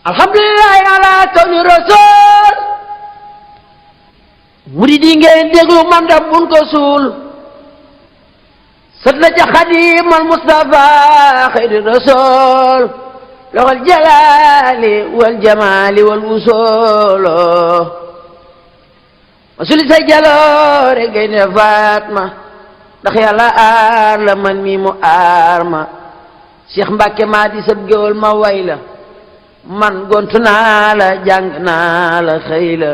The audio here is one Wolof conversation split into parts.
alhamdulillahi ala kawni rasul murid yi ngeen déglu man da bun ko suul sët la ca xadimal Mustafa xayri rasul loxol jalali wal jamali wal wusolo masuli say jaloore ngay ne Fatma ndax yàlla aar la man mi mu aar ma Cheikh Mbacke maa di sab géwal ma way la man gontu naa la jàng naa la xëy la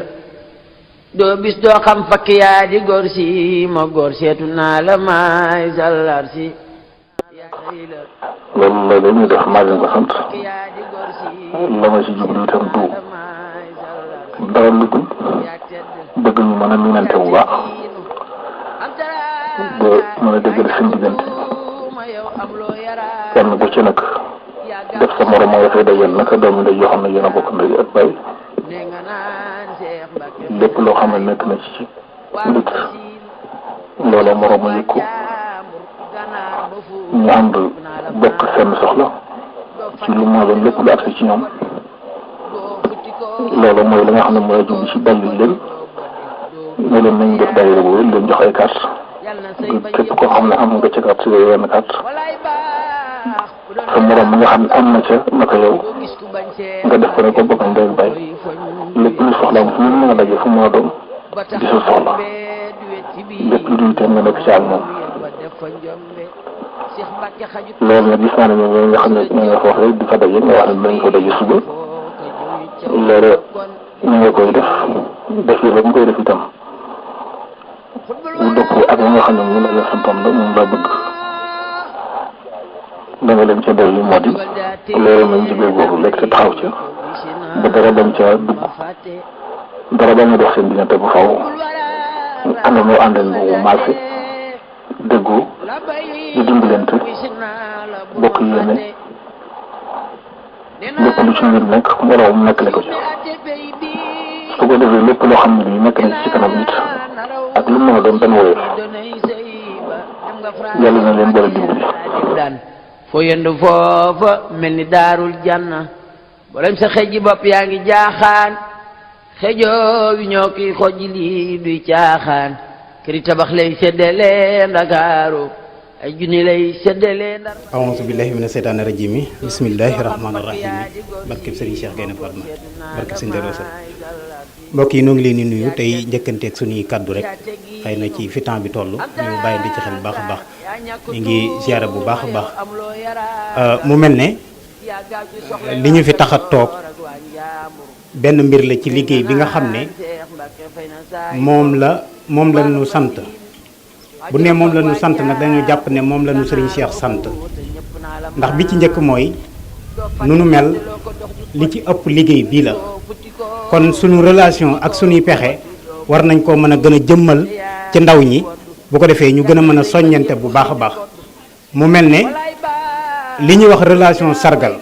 doo bis doo xam fakk yaa di góor si ma góor seetu naa la maay sallar si loolu la dañuy def maa leen ko sant la ma si jublu itam du dara lu dul bëgg ñu mën a miinante bu baax ba mën a déggal seen diggante kenn ku ci nag def sa morom nga fay dajal naka doomu ndey yoo xam ne yéen a bokk ndey ak baay lépp loo xam ne nekk na ci nit loola morom ma yëg ko ñu ànd bokk seen soxla ci lu moo doon lépp lu agsi ci ñoom loolu mooy li nga xam ne mooy jublu ci dalil leen ne leen nañ def daayira boobu leen jox ay carte képp koo xam ne am nga ca carte si yenn carte sa morom mi nga xam ne am na ca naka yow nga def ko ne ko bokk ndey bay lépp lu soxlaam fu mu mën a daje fu mu mën a doon di sa soxla lépp lu dul teen nga nekk ci ak moom loolu nag gis naa ne ñoom nga xam ne ñoo nga fa wax rek di fa daje nga wax ne dinañ ko daje suba loolu ñu nga koy def yi ba mu koy def itam mu dëpp ak nga xam ne mu la leen santoon la moom laa bëgg da nga leen ca doy yi moo di loolu nañ jigéen boobu lekk te taxaw ca ba dara bañ ca dugg dara bañ a dox seen diggante bu faw àndandoo àndal bu maase déggu di dimbalante bokk yéene lépp lu ci mbir nekk moroom mu nekkale ko ci su ko defee lépp loo xam ne nii nekk na ci kanam nit ak lu mën a doon benn woyof yàlla na leen boole dimbali foo yendu foofa mel ni daarul janna boolem sa xëjji bopp yaa ngi jaaxaan xëjoo wi ñoo ki xojji lii duy caaxaan këri tabax lay seddale Ndakaaru ay junni lay seddale Ndar. a'uuzu billahi mina seytaani rajiim yi bismillahi rahmaani rahiim barkeb Sëriñ Cheikh Gaïndé Fatma barkeb Sëriñ Darou Assane mbokk yi ñoo ngi leen di nuyu tey njëkkanteeg suñuy kaddu rek xëy na ci fi temps bi toll ñu bàyyi di ci xel bu baax a baax ñu ngi ziyaara bu baax a baax mu mel ne li ñu fi tax a toog benn mbir la ci liggéey bi nga xam ne moom la ñu sant bu ne moom la ñu sant nag dañu jàpp ne moom la ñu Sëriñ Cheikh sant ndax bi ci njëkk mooy nu nu mel li ci ëpp liggéey bii la kon suñu relation ak suñuy pexe war nañ koo mën a gën a jëmmal ci ndaw ñi bu ko defee ñu gën a mën a soññante bu baax a baax mu mel ne li ñuy wax relation sargal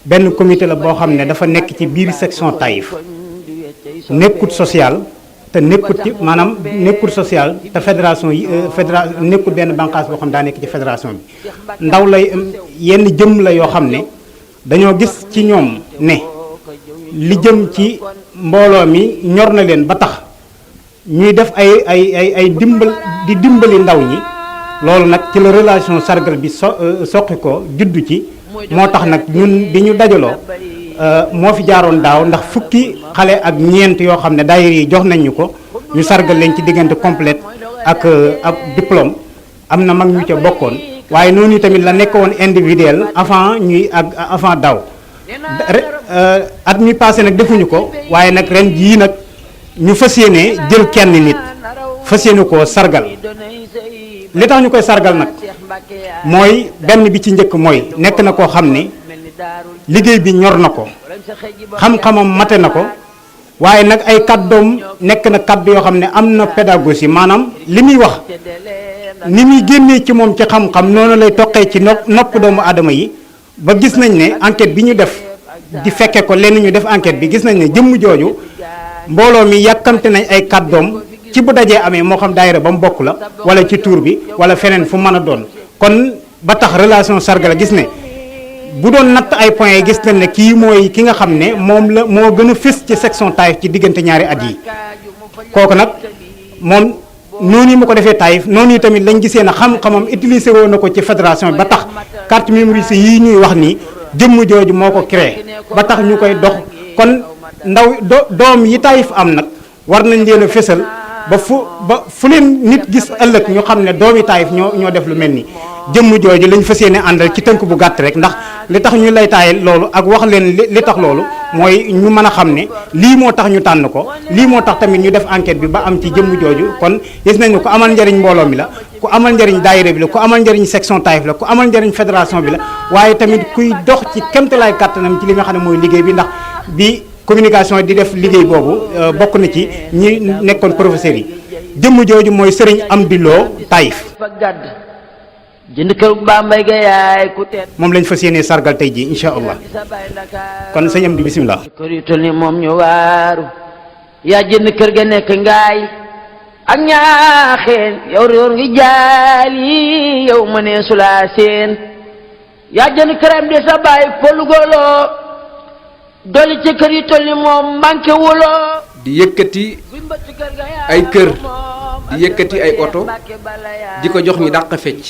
benn comité la boo xam ne dafa nekk ci biir section Taïf nekkut social te nekkut ci maanaam nekkut social te fédération yi nekkut benn bànqaas boo xam daa nekk ci fédération bi ndaw lay yenn jëm la yoo xam ne dañoo gis ci ñoom ne li jëm ci mbooloo mi ñor na leen ba tax ñuy def ay dimbali ndaw ñi loolu nag ci la relation sargal bi soqi ko juddu ci moo tax nag ñun bi ñu dajaloo moo fi jaaroon daaw ndax fukki xale ak ñeent yoo xam ne daayira yi jox nañ ñu ko ñu sargal leen ci diggante complète ak diplôme am na mag ñu ca bokkoon waaye noonu tamit la nekk woon individuel avant daaw at mi passé nag defuñu ko waaye nag ren jii nag ñu fas yéene jël kenn nit fas yéene koo sargal li tax ñu koy sargal nag mooy benn bi ci njëkk mooy nekk na koo xam ne liggéey bi ñor na ko xam-xamam mate na ko waaye nag ay kàddoom nekk na kàddu yoo xam ne am na pédagogie maanaam li muy wax ni muy génnee ci moom ci xam-xam noonu lay toqee ci nopp doomu aadama yi ba gis nañ ne enquête bi ñu def di fekke ko lenn ñu def enquête bi gis nañ ne jëmm jooju mbooloo mi yàkkamte nañ ay kàddoom ci bu dajee amee moo xam daayira ba mu bokk la wala ci tuur bi wala feneen fu mën a doon kon ba tax relation sargal gis ne bu doon natt ay points gis nañ ne kii mooy ki nga xam ne moom la moo gën a fës ci section Taïf ci diggante ñaari at yi kooku nag moom noonu mu ko defee Taïf noonu yi tamit lañ gisee na xam-xamam utilisé woon na ko ci fédération bi ba tax carte mémorise yi ñuy wax ni jëmm jooju moo ko créé ba tax ñu koy dox kon ndaw doom yi Taïf am nag war nañ leen a fësal ba fu leen nit gis ëllëg ñu xam ne doomi Taïf ñoo def lu mel ni jëmm jooju lañ fas yéene àndal ci tënk bu gàtt rek ndax li tax ñu lay taayal loolu ak wax leen li tax loolu mooy ñu mën a xam ne lii moo tax ñu tànn ko lii moo tax tamit ñu def enquête bi ba am ci jëmm jooju kon gis nañ ne ku amal njariñ mbooloo mi la ku amal njariñ daayira bi la ku amal njariñ section Taïf la ku amal njariñ fédération bi la waaye tamit kuy dox ci kéemtalaay kàttanam ci li nga xam ne mooy liggéey bi ndax bi communication di def liggéey boobu bokk na ci ñi nekkoon professeurs yi jëmm jooju mooy Serigne Amdi Lo Taïf jënd kër Bambey ga yaay ku teet moom lañ fas yéenee sargal tey ji incha allah kon sëñ Amdi bisimilah. kër yu toll ni moom ñu waaru yaa jënd kër ga nekk ngaay ak ñaaxeen yow réer ngi jaali yow ma nee sulaa seen yaa jënd këram di sa bàyyi polugoloo dolli ci kër yu toll ni moom manqué wuloo di yëkkati ay kër di yëkkati ay oto di ko jox ñi dàq fecc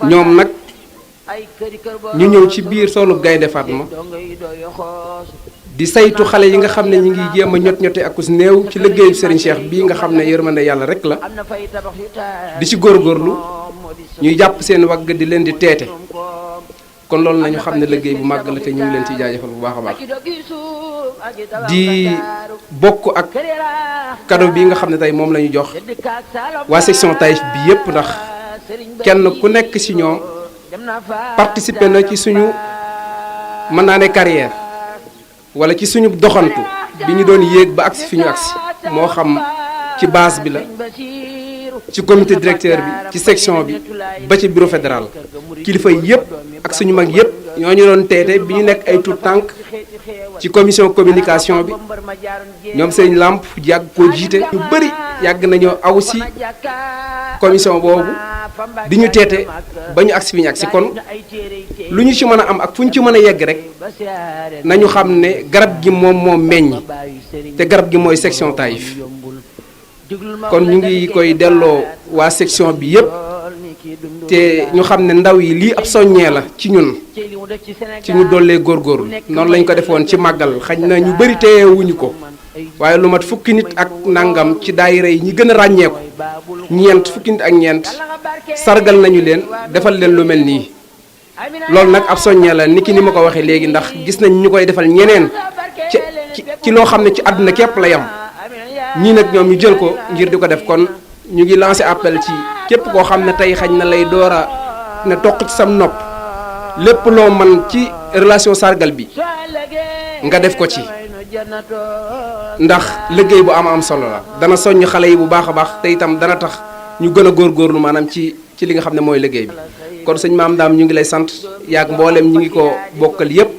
ñoom nag ñu ñëw ci biir soolu Gaynde Fatma di saytu xale yi nga xam ne ñi ngi jéem a ñot-ñote ak us néew ci liggéeyu Serigne Cheikh bii nga xam ne yërmande yàlla rek la di ci góorgóorlu ñuy jàpp seen wagg di leen di teete kon loolu nañu xam ne liggéey bu màgg la te ñu ngi leen ciy jaajëfal bu baax a baax di bokk ak cadeau bi nga xam ne tey moom la ñu jox waa section Taïf bi yépp ndax kenn ku nekk ci ñoom participer na ci suñu mën naa ne carrière wala ci suñu doxantu bi ñu doon yéeg ba agsi fi ñu agsi moo xam ci base bi la ci comité directeur bi ci section bi ba ci bureau fédéral kilifa yépp ak suñu mag yépp ñoo ñu doon teete bi ñu nekk ay tout tànk ci commission communication bi ñoom sëñ Lamp yàgg koo jiite ñu bëri yàgg nañoo aw si commission boobu di ñu teete ba ñu agsi fi ñu agsi kon lu ñu ci mën a am ak fu ñu ci mën a yegg rek nañu xam ne garab gi moom moo meññ te garab gi mooy section Taïf kon ñu ngi koy delloo waa section bi yépp te ñu xam ne ndaw yi lii ab soññee la ci ñun ci ñu dollee góorgóorlu noonu lañ ko defoon ci màggal xañ na ñu bëri teewuñu ko waaye lu mat fukki nit ak nangam ci daayira yi ñi gën a ràññeeku ñeent fukki nit ak ñeent sargal nañu leen defal leen lu mel nii loolu nag ab soññee la ni ki ni ma ko waxee léegi ndax gis nañ ñu koy defal ñeneen ci loo xam ne ci àdduna képp la yam ñii nag ñoom ñu jël ko ngir di ko def kon ñu ngi lancé appel ci képp koo xam ne tey xañ na lay door a ne toq ci sam nopp lépp loo man ci relation sargal bi nga def ko ci ndax liggéey bu am solo la dana soññ xale yi bu baax a baax te itam dana tax ñu gën a góorgóorlu maanaam ci li nga xam ne mooy liggéey bi kon sëñ Maam Daam ñu ngi lay sant yaag mboolem ñu ngi ko bokkal yépp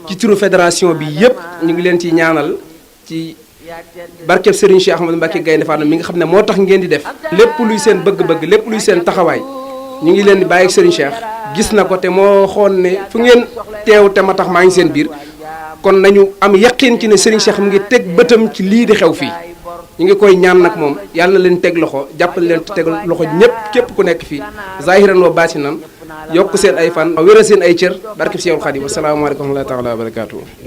ci turu fédération bi yépp ñu ngi leen ci ñaanal ci barkeb Serigne Cheikh Ahmadou Mbacké Gaynde Fatma mi nga xam ne moo tax ngeen di def lépp luy seen bëgg-bëgg lépp luy seen taxawaay ñu ngi leen di bàyyi ak Serigne Cheikh gis na ko te moo xoon ne fu ngeen teew te ma tax maa ngi seen biir kon nañu am yaqin ci ne Serigne Cheikh mu ngi teg bëtam ci lii di xew fii ñu ngi koy ñaan nag moom yàlla na leen teg loxo jàppale leen teg loxo ñëpp képp ku nekk fii zahiran wa baatinan yokk seen ay fan wéral seen ay cër barkeb Seexul Xaadim wasalaamaaleykum wa rahmatullaahi wa barakaatuh